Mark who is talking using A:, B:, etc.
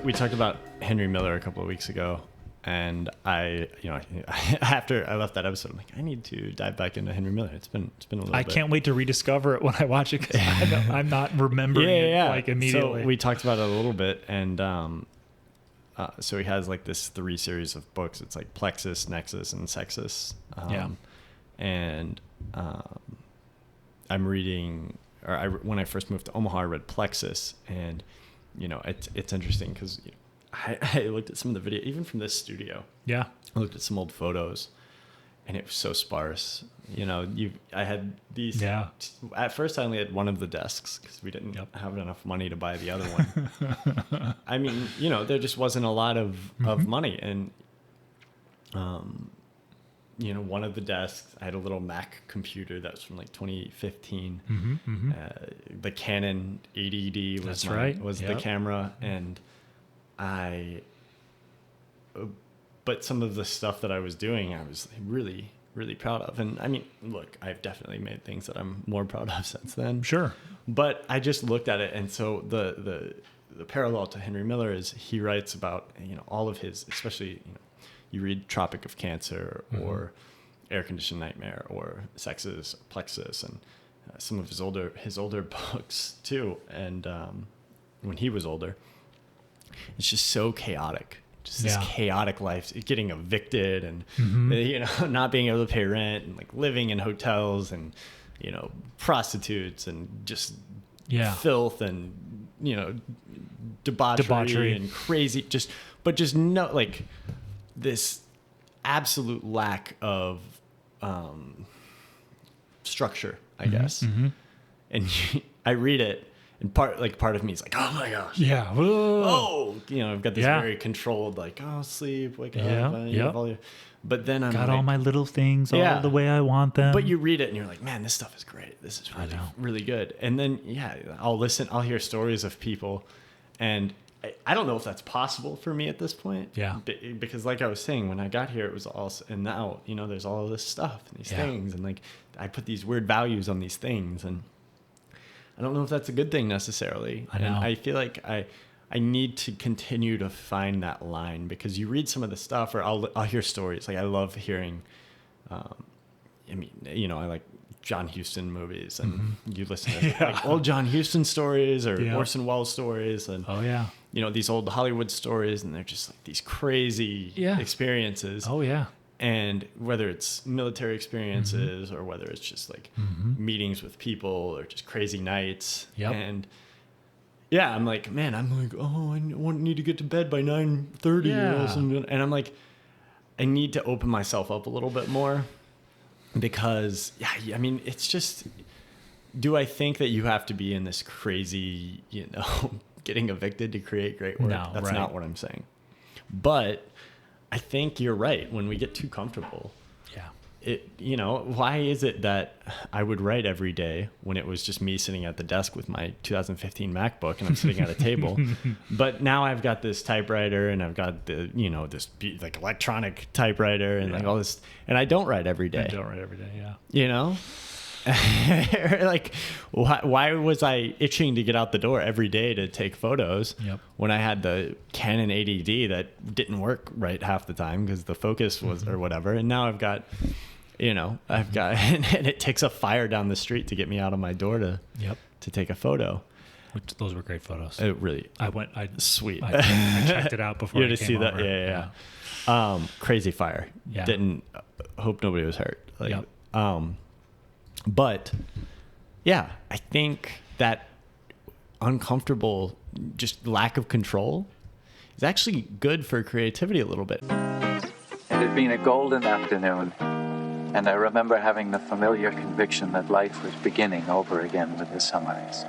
A: we talked about Henry Miller a couple of weeks ago, and after I left that episode, I'm like, I need to dive back into Henry Miller. It's been a little bit.
B: I can't wait to rediscover it when I watch it, because I'm not remembering it like immediately.
A: So we talked about it a little bit, and so he has like this 3 series of books. It's like Plexus, Nexus, and Sexus. And I'm reading, when I first moved to Omaha, I read Plexus, and it's interesting because I looked at some of the video, even from this studio.
B: Yeah.
A: I looked at some old photos, and it was so sparse. I had these. Yeah. At first, I only had one of the desks because we didn't have enough money to buy the other one. I mean, there just wasn't a lot of money, and one of the desks, I had a little Mac computer that was from like 2015. The Canon 80D was the camera, and but some of the stuff that I was doing, I was really, really proud of. And I mean, look, I've definitely made things that I'm more proud of since then.
B: Sure.
A: But I just looked at it, and so the parallel to Henry Miller is he writes about all of his, especially you read Tropic of Cancer or Air Conditioned Nightmare or Sexes, Plexus, and some of his older books too. And when he was older, it's just so chaotic. Just this chaotic life, getting evicted and not being able to pay rent, and like living in hotels and prostitutes and just filth and debauchery and crazy, just no, like this absolute lack of structure, I guess. And I read it, and part of me is like, oh my gosh, I've got this very controlled, like, sleep, wake up, but then I'm
B: all my little things all the way I want them.
A: But you read it and you're like, man, this stuff is great. This is really, really good. And then I'll hear stories of people, and I don't know if that's possible for me at this point. Yeah. Because like I was saying, when I got here, it was all, and now, there's all of this stuff and these things, and like I put these weird values on these things, and I don't know if that's a good thing necessarily. And I feel like I need to continue to find that line, because you read some of the stuff, or I'll hear stories. Like I love hearing, I like John Huston movies, and you listen to like old John Huston stories or Orson Welles stories, and these old Hollywood stories, and they're just like these crazy experiences. And whether it's military experiences or whether it's just like meetings with people or just crazy nights. And I'm like, man, I need to get to bed by 9:30 and I'm like, I need to open myself up a little bit more, because I mean, it's just, do I think that you have to be in this crazy, getting evicted to create great work? No, that's not what I'm saying. But I think you're right. When we get too comfortable, why is it that I would write every day when it was just me sitting at the desk with my 2015 MacBook and I'm sitting at a table? But now I've got this typewriter, and I've got the, this like electronic typewriter and like all this, and I don't write every day. Like, why was I itching to get out the door every day to take photos when I had the Canon 80D that didn't work right half the time because the focus was or whatever, and now I've got and it takes a fire down the street to get me out of my door to take a photo.
B: Those were great photos.
A: It really,
B: sweet. I checked it out before.
A: You had to see that, yeah. Crazy fire. Yeah. Didn't hope nobody was hurt. Like, but I think that uncomfortable, just lack of control is actually good for creativity a little bit.
C: It had been a golden afternoon, and I remember having the familiar conviction that life was beginning over again with the sunrise.